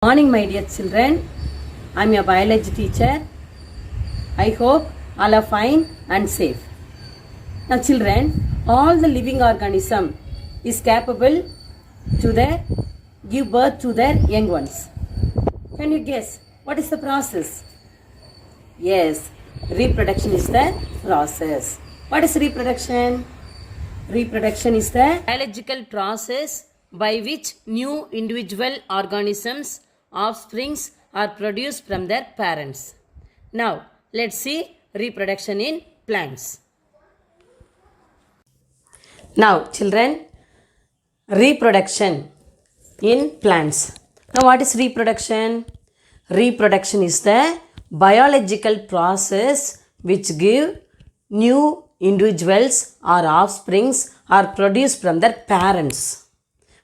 Morning, my dear children. I am your biology teacher. I hope all are fine and safe. Now, children, all the living organism is capable to give birth to their young ones. Can you guess what is the process? Yes, reproduction is the process. What is reproduction? Reproduction is the biological process by which new individual organisms, offsprings are produced from their parents. Now, let's see reproduction in plants. Now, children, reproduction in plants. Now, what is reproduction? Reproduction is the biological process which give new individuals or offsprings are produced from their parents.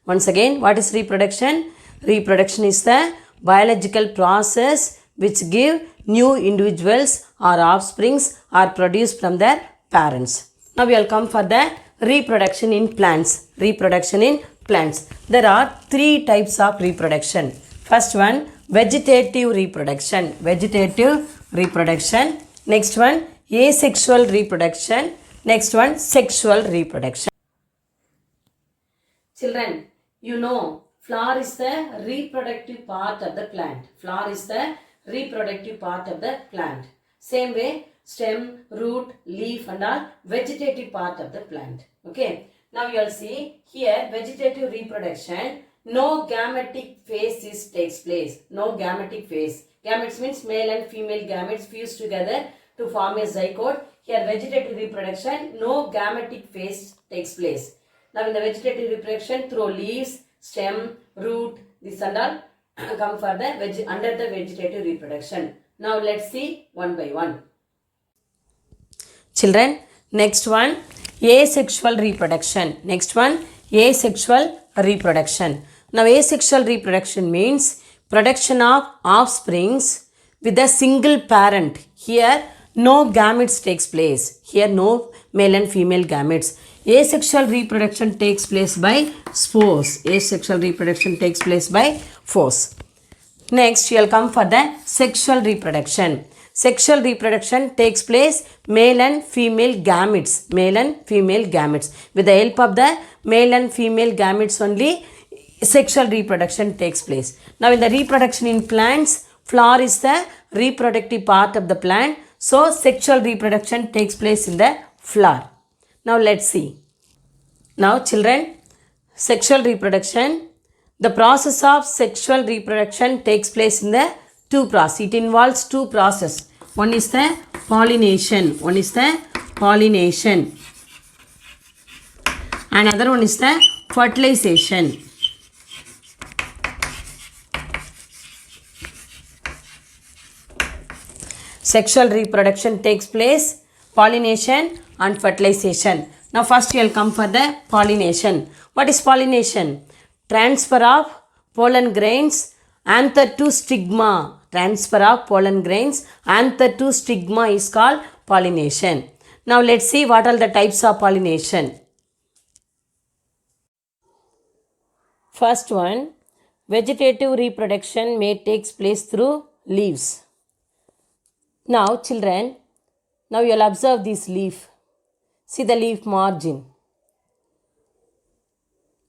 Once again, what is reproduction? Reproduction is the biological process which give new individuals or offsprings are produced from their parents. Now we will come for the reproduction in plants. Reproduction in plants. There are three types of reproduction. First one, vegetative reproduction. Vegetative reproduction. Next one, asexual reproduction. Next one, sexual reproduction. Children, you know, flower is the reproductive part of the plant. Flower is the reproductive part of the plant. Same way, stem, root, leaf and all vegetative part of the plant. Okay. Now you will see here vegetative reproduction. No gametic phase takes place. No gametic phase. Gametes means male and female gametes fuse together to form a zygote. Here vegetative reproduction, no gametic phase takes place. Now in the vegetative reproduction through leaves, stem, root, this and all come for the under the vegetative reproduction. Now let's see one by one. Children, next one, asexual reproduction. Next one, asexual reproduction. Now asexual reproduction means production of offsprings with a single parent. Here no gametes takes place. Here no male and female gametes. Asexual reproduction takes place by spores. Asexual reproduction takes place by spores. Next, you will come for the sexual reproduction. Sexual reproduction takes place male and female gametes. Male and female gametes. With the help of the male and female gametes only, sexual reproduction takes place. Now, in the reproduction in plants, flower is the reproductive part of the plant. So, sexual reproduction takes place in the flower. Now, let's see. Now, children, sexual reproduction. The process of sexual reproduction takes place in the two processes. It involves two processes. One is the pollination. One is the pollination. Another one is the fertilization. Sexual reproduction takes place, pollination and fertilization. Now first you will come for the pollination. What is pollination? Transfer of pollen grains, anther to stigma. Transfer of pollen grains, anther to stigma is called pollination. Now let's see what are the types of pollination. First one, vegetative reproduction may take place through leaves. Now children, now you will observe this leaf. See the leaf margin.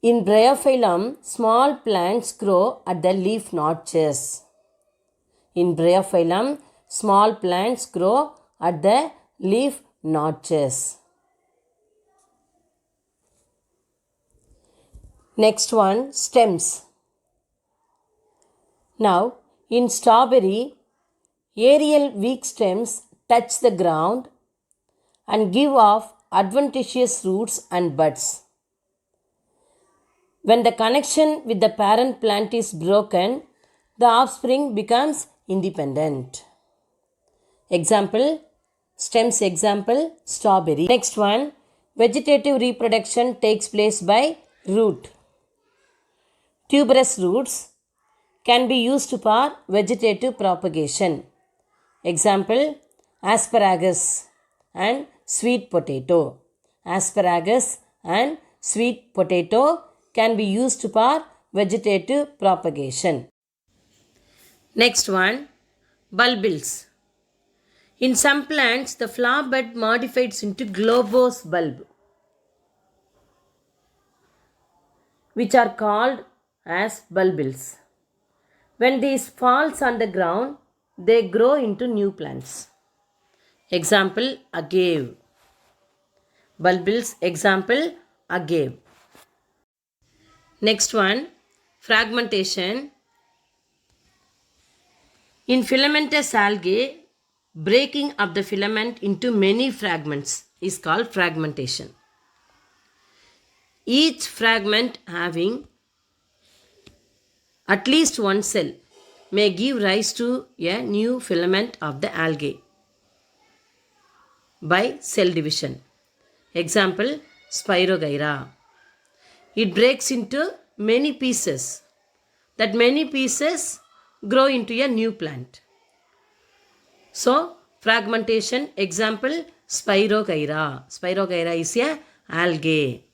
In Bryophyllum, small plants grow at the leaf notches. In Bryophyllum, small plants grow at the leaf notches. Next one, stems. Now, in strawberry, aerial weak stems touch the ground and give off adventitious roots and buds. When the connection with the parent plant is broken, the offspring becomes independent. Example, stems example, strawberry. Next one, vegetative reproduction takes place by root. Tuberous roots can be used for vegetative propagation. Example, asparagus and sweet potato. Asparagus and sweet potato can be used for vegetative propagation. Next one, bulbils. In some plants, the flower bud modifies into globose bulb, which are called as bulbils. When these falls on the ground, they grow into new plants. Example, agave. Bulbils, example, agave. Next one, fragmentation. In filamentous algae, breaking of the filament into many fragments is called fragmentation. Each fragment having at least one cell may give rise to a new filament of the algae by cell division. Example, Spirogyra. It breaks into many pieces. That many pieces grow into a new plant. So, fragmentation, example, Spirogyra. Spirogyra is a algae.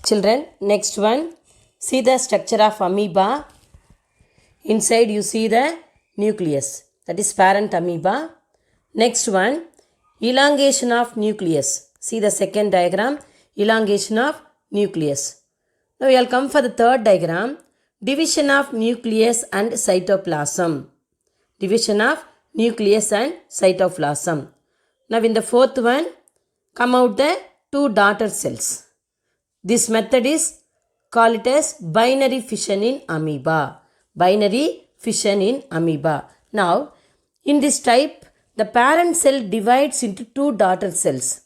Children, next one, see the structure of amoeba. Inside you see the nucleus, that is parent amoeba. Next one, elongation of nucleus. See the second diagram, elongation of nucleus. Now we will come for the third diagram, division of nucleus and cytoplasm. Division of nucleus and cytoplasm. Now in the fourth one, come out the two daughter cells. This method is called it as binary fission in amoeba. Binary fission in amoeba. Now, in this type, the parent cell divides into two daughter cells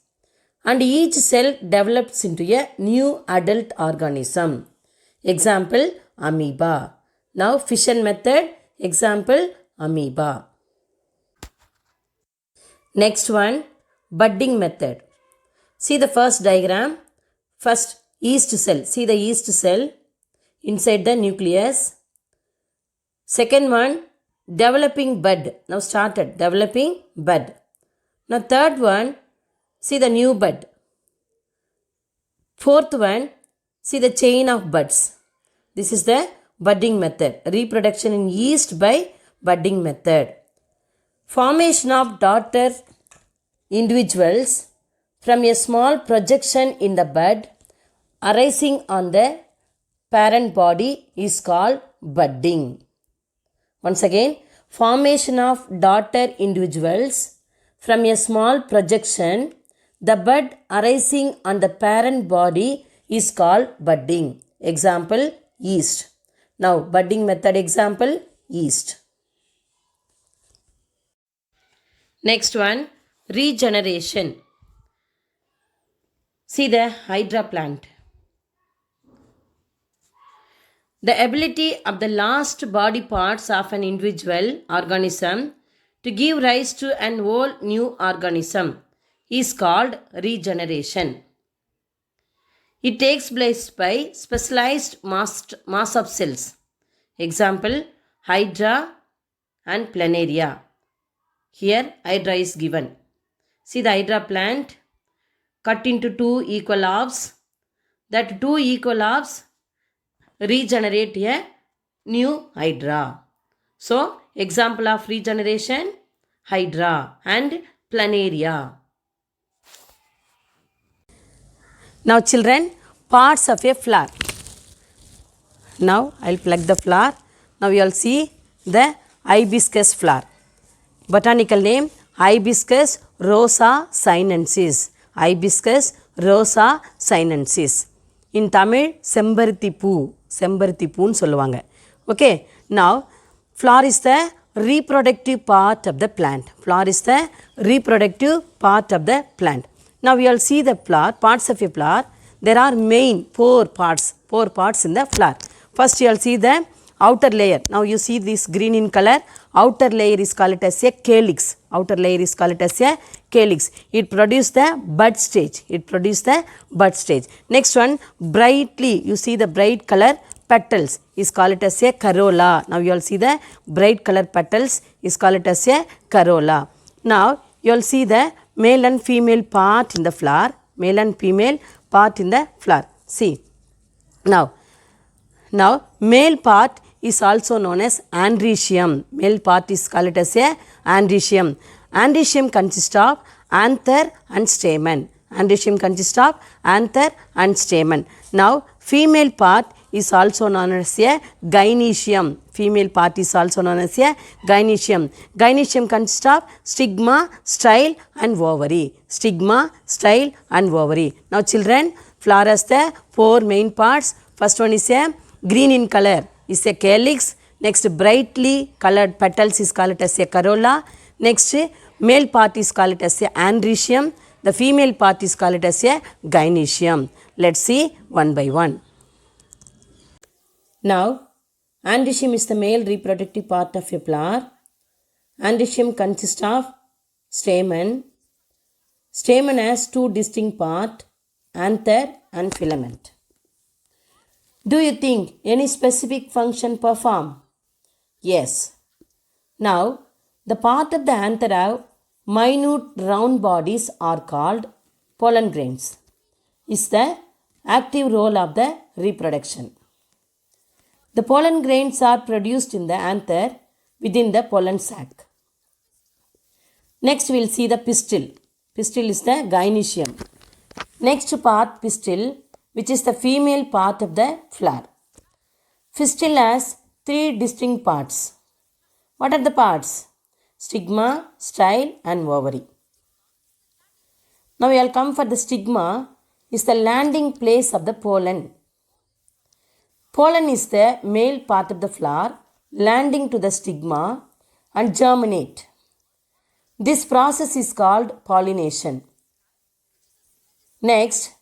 and each cell develops into a new adult organism. Example, amoeba. Now, fission method, example, amoeba. Next one, budding method. See the first diagram. First, yeast cell. See the yeast cell inside the nucleus. Second one, developing bud. Now started developing bud. Now third one, see the new bud. Fourth one, see the chain of buds. This is the budding method. Reproduction in yeast by budding method. Formation of daughter individuals from a small projection in the bud arising on the parent body is called budding. Once again, formation of daughter individuals from a small projection, the bud arising on the parent body is called budding. Example, yeast. Now, budding method example, yeast. Next one, regeneration. See the Hydra plant. The ability of the last body parts of an individual organism to give rise to an whole new organism is called regeneration. It takes place by specialized mass of cells. Example, Hydra and Planaria. Here, Hydra is given. See the Hydra plant cut into two equal halves. That two equal halves regenerate a new Hydra. So, example of regeneration, Hydra and Planaria. Now children, parts of a flower. Now I will plug the flower. Now you will see the hibiscus flower. Botanical name, Hibiscus rosa sinensis. Hibiscus rosa sinensis. In Tamil, செம்பருத்தி பூ. செம்பருத்தி பூன்னு சொல்லுவாங்க. Okay, now flower is the reproductive part of the plant. Flower is the reproductive part of the plant. Now we will see the flower, parts of a flower. There are main four parts in the flower. First you will see the outer layer. Now you see this green in color. Outer layer is called as a calyx. Outer layer is called as a calyx. It produces the bud stage. It produces the bud stage. Next one, brightly, you see the bright color petals is called as a corolla. Now you will see the bright color petals is called as a corolla. Now you will see the male and female part in the flower. Male and female part in the flower. See. Now male part is also known as androecium. Male part is called as a androecium. Androecium consists of anther and stamen. Androecium consists of anther and stamen. Now, female part is also known as a gynoecium. Female part is also known as a gynoecium. Gynoecium consists of stigma, style and ovary. Stigma, style and ovary. Now, children, flower has the four main parts. First one is a green in color, is a calyx. Next, brightly colored petals is called as a corolla. Next, male part is called as a androecium. The female part is called as a gynoecium. Let's see one by one. Now, androecium is the male reproductive part of a flower. Androecium consists of stamen. Stamen has two distinct parts, anther and filament. Do you think any specific function perform? Yes. Now, the part of the anther have minute round bodies are called pollen grains. Is the active role of the reproduction. The pollen grains are produced in the anther within the pollen sac. Next we will see the pistil. Pistil is the gynoecium. Next part pistil, which is the female part of the flower. Pistil has three distinct parts. What are the parts? Stigma, style and ovary. Now we will come for the stigma, is the landing place of the pollen. Pollen is the male part of the flower landing to the stigma and germinate. This process is called pollination. Next,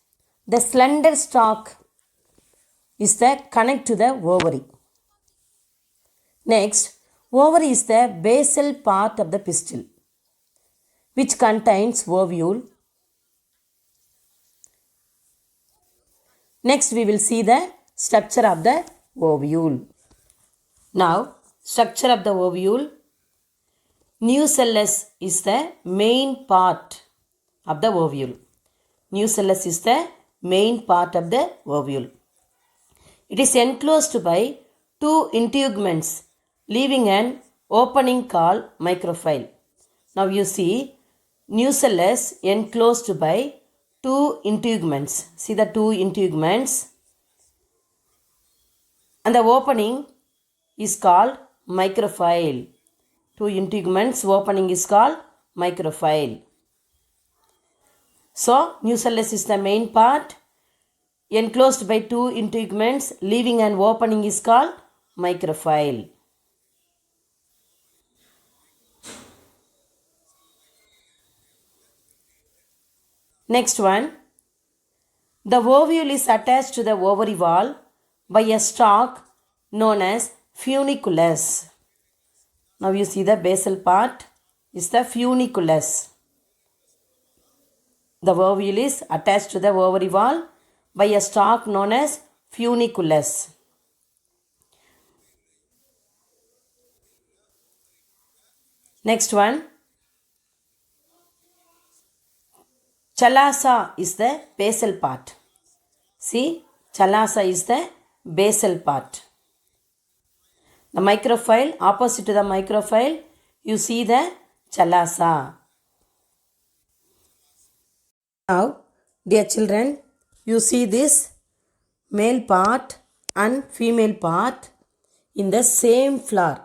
the slender stalk is the connect to the ovary. Next, ovary is the basal part of the pistil, which contains ovule. Next, we will see the structure of the ovule. Now, structure of the ovule. Nucellus is the main part of the ovule. Nucellus is the main part of the ovule. It is enclosed by two integuments, leaving an opening called micropyle. Now you see nucellus enclosed by two integuments. See the two integuments. And the opening is called micropyle. Two integuments opening is called micropyle. So, nucellus is the main part, enclosed by two integuments, leaving an opening is called micropyle. Next one, the ovule is attached to the ovary wall by a stalk known as funiculus. Now you see the basal part is the funiculus. The ovule is attached to the ovary wall by a stalk known as funiculus. Next one, chalaza is the basal part. See, chalaza is the basal part. The micropyle, opposite to the micropyle, you see the chalaza. Now, dear children, you see this male part and female part in the same flower.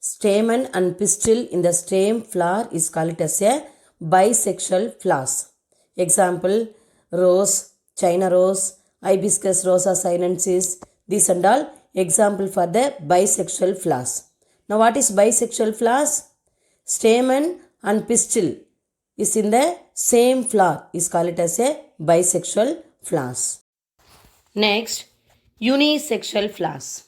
Stamen and pistil in the same flower is called as a bisexual flowers. Example, rose, China rose, hibiscus rosa sinensis, these and all example for the bisexual flowers. Now what is bisexual flowers? Stamen and pistil is in the same flower is called as a bisexual flowers. Next, unisexual flowers.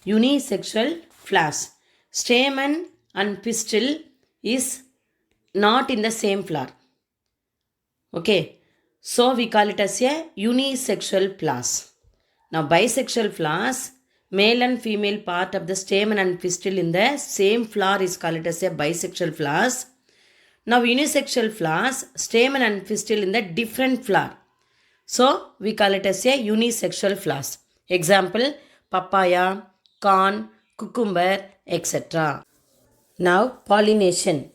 Unisexual flowers. Stamen and pistil is not in the same flower. Okay, so we call it as a unisexual flowers. Now bisexual flowers, male and female part of the stamen and pistil in the same flower is called as a bisexual flowers. Now unisexual flowers, stamen and pistil in the different flower. So we call it as a unisexual flowers. Example, papaya, corn, cucumber, etc. Now, pollination.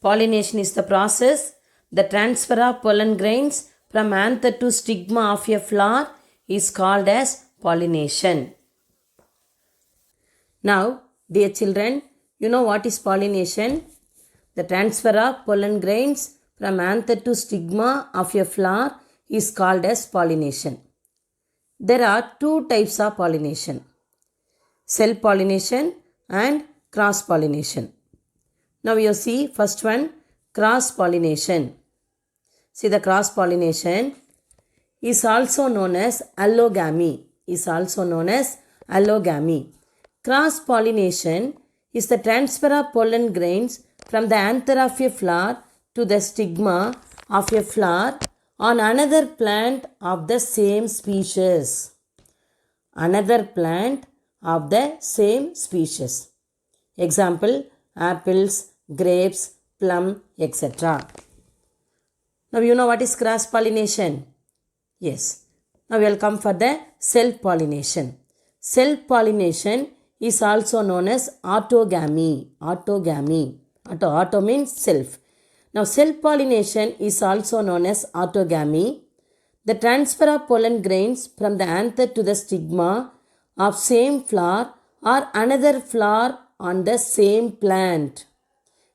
Pollination is the process, the transfer of pollen grains from anther to stigma of a flower is called as pollination. Now, dear children, you know what is pollination? The transfer of pollen grains from anther to stigma of a flower is called as pollination. There are two types of pollination, self-pollination and cross-pollination. Now you see first one, cross-pollination. See, the cross-pollination is also known as allogamy. Cross-pollination is the transfer of pollen grains from the anther of a flower to the stigma of a flower on another plant of the same species. Example, apples, grapes, plum, etc. Now you know what is cross-pollination? Yes. Now we will come for the self-pollination. Self-pollination is also known as autogamy. Auto means self. Now self-pollination is also known as autogamy. The transfer of pollen grains from the anther to the stigma of same flower or another flower on the same plant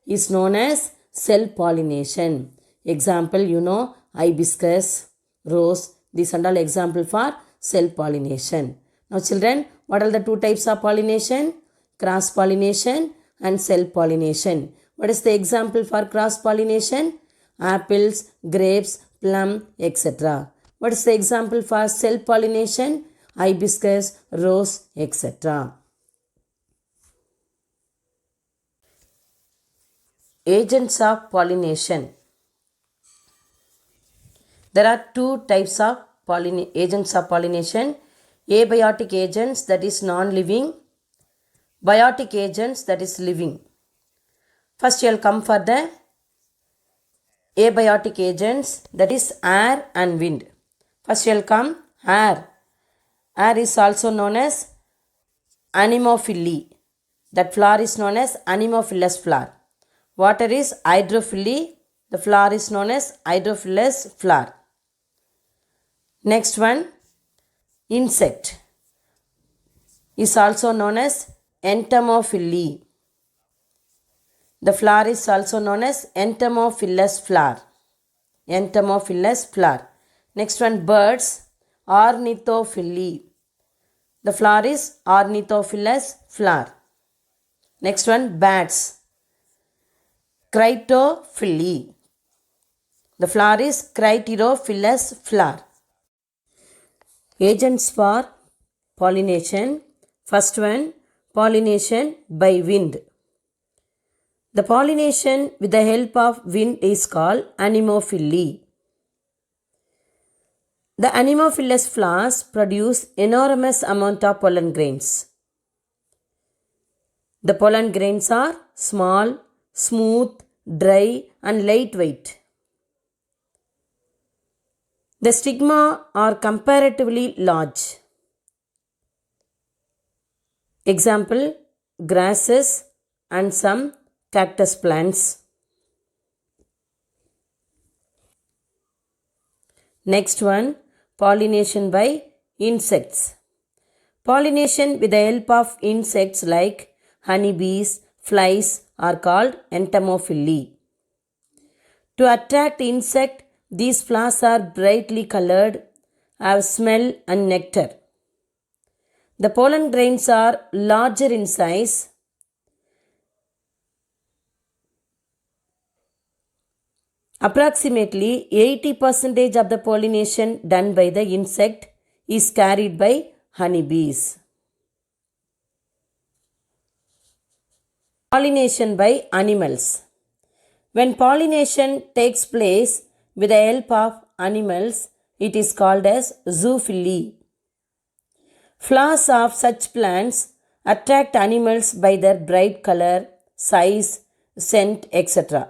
is known as self-pollination. Example, hibiscus, rose, these are all example for self-pollination. Now children, what are the two types of pollination? Cross-pollination and self-pollination. What is the example for cross-pollination? Apples, grapes, plum, etc. What is the example for self-pollination? Hibiscus, rose, etc. Agents of pollination. There are two types of agents of pollination. Abiotic agents, that is non-living. Biotic agents, that is living. First you will come for the abiotic agents, that is air and wind. First you will come air. Air is also known as anemophily. That flower is known as anemophilous flower. Water is hydrophily. The flower is known as hydrophilous flower. Next one, insect is also known as entomophily. The flower is also known as entomophilous flower. Next one, birds, ornithophily. The flower is ornithophilous flower. Next one, bats, critophily. The flower is criterophilous flower. Agents for pollination. First one, pollination by wind. The pollination with the help of wind is called anemophily. The anemophilous flowers produce enormous amount of pollen grains. The pollen grains are small, smooth, dry and lightweight. The stigma are comparatively large. Example, grasses and some cactus plants. Next one, pollination by insects. Pollination with the help of insects like honeybees, flies are called entomophily. To attract insect, these flowers are brightly colored, have smell and nectar. The pollen grains are larger in size. Approximately 80% of the pollination done by the insect is carried by honeybees. Pollination by animals. When pollination takes place with the help of animals, it is called as zoophily. Flowers of such plants attract animals by their bright color, size, scent, etc.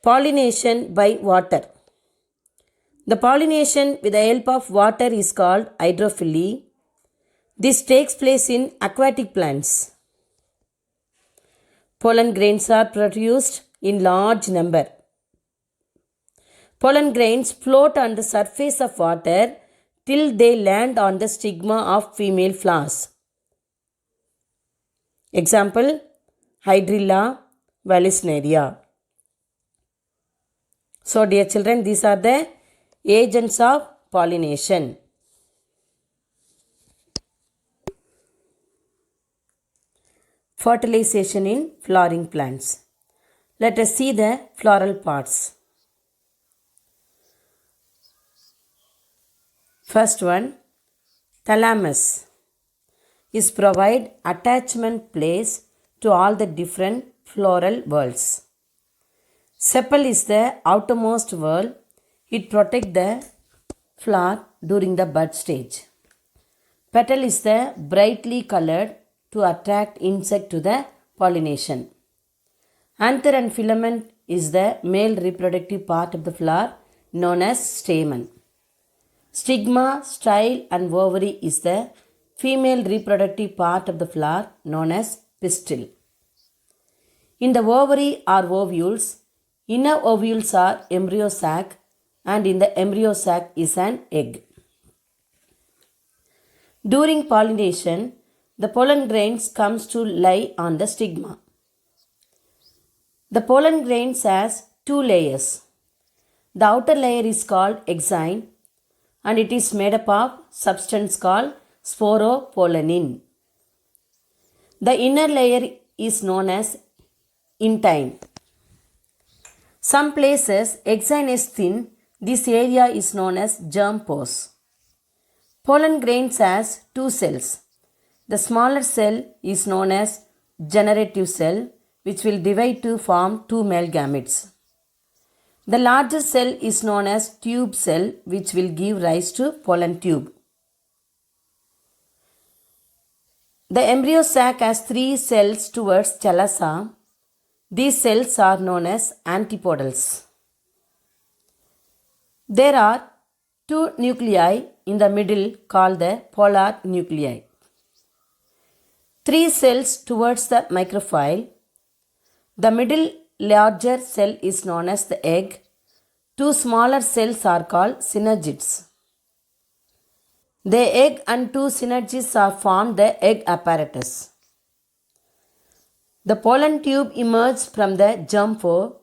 Pollination by water. The pollination with the help of water is called hydrophily. This takes place in aquatic plants. Pollen grains are produced in large number. Pollen grains float on the surface of water till they land on the stigma of female flowers. Example, Hydrilla vallisneria. So dear children, these are the agents of pollination. Fertilization in flowering plants. Let us see the floral parts. First one, thalamus is provide attachment place to all the different floral whorls. Sepal is the outermost whorl. It protects the flower during the bud stage. Petal is the brightly colored to attract insect to the pollination. Anther and filament is the male reproductive part of the flower known as stamen. Stigma, style and ovary is the female reproductive part of the flower known as pistil. In the ovary are ovules. Inner ovules are embryo sac, and in the embryo sac is an egg. During pollination, the pollen grains comes to lie on the stigma. The pollen grains has two layers. The outer layer is called exine and it is made up of substance called sporopollenin. The inner layer is known as intine. Some places exine is thin. This area is known as germ pores. Pollen grains has two cells. The smaller cell is known as generative cell, which will divide to form two male gametes. The larger cell is known as tube cell, which will give rise to pollen tube. The embryo sac has three cells towards chalaza. These cells are known as antipodals. There are two nuclei in the middle called the polar nuclei. Three cells towards the micropyle. The middle larger cell is known as the egg. Two smaller cells are called synergids. The egg and two synergids are formed the egg apparatus. The pollen tube emerges from the germ pore.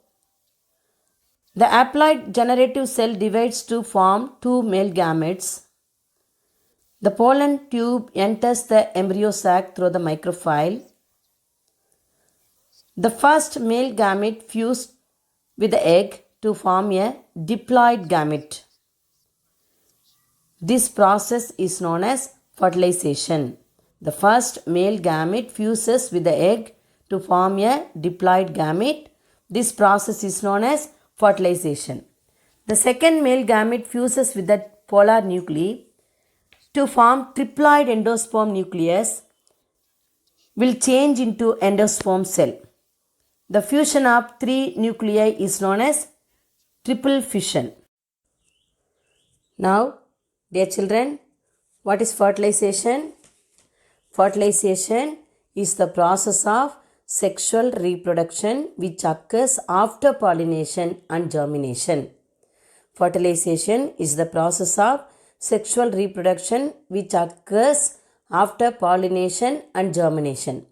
The haploid generative cell divides to form two male gametes. The pollen tube enters the embryo sac through the micropyle. The first male gamete fused with the egg to form a diploid gamete. This process is known as fertilization. The first male gamete fuses with the egg to form a diploid gamete. This process is known as fertilization. The second male gamete fuses with the polar nuclei to form triploid endosperm nucleus will change into endosperm cell. The fusion of three nuclei is known as triple fission. Now, dear children, what is fertilization? Fertilization is the process of sexual reproduction which occurs after pollination and germination. Fertilization is the process of sexual reproduction which occurs after pollination and germination.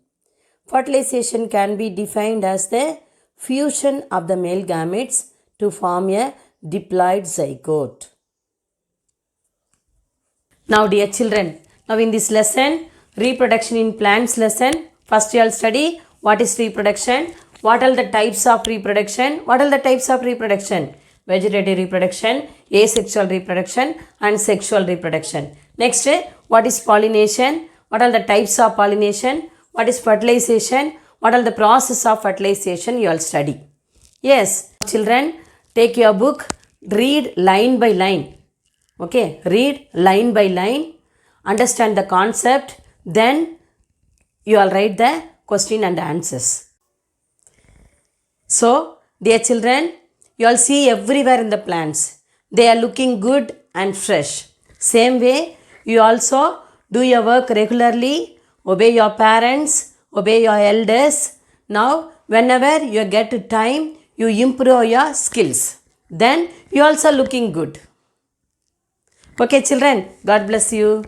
Fertilization can be defined as the fusion of the male gametes to form a diploid zygote. Now dear children, now in this lesson, reproduction in plants lesson, first you will study what is reproduction, what are the types of reproduction, what are the types of reproduction, vegetative reproduction, asexual reproduction and sexual reproduction. Next, what is pollination, what are the types of pollination, what is fertilization, what are the process of fertilization you will study. Yes, children, take your book, read line by line. Okay, read line by line, understand the concept, then you will write the question and answers. So, dear children, you will see everywhere in the plants. they are looking good and fresh. Same way, you also do your work regularly, obey your parents, obey your elders. Now whenever you get time, you improve your skills, then you also looking good. Okay children, God bless you.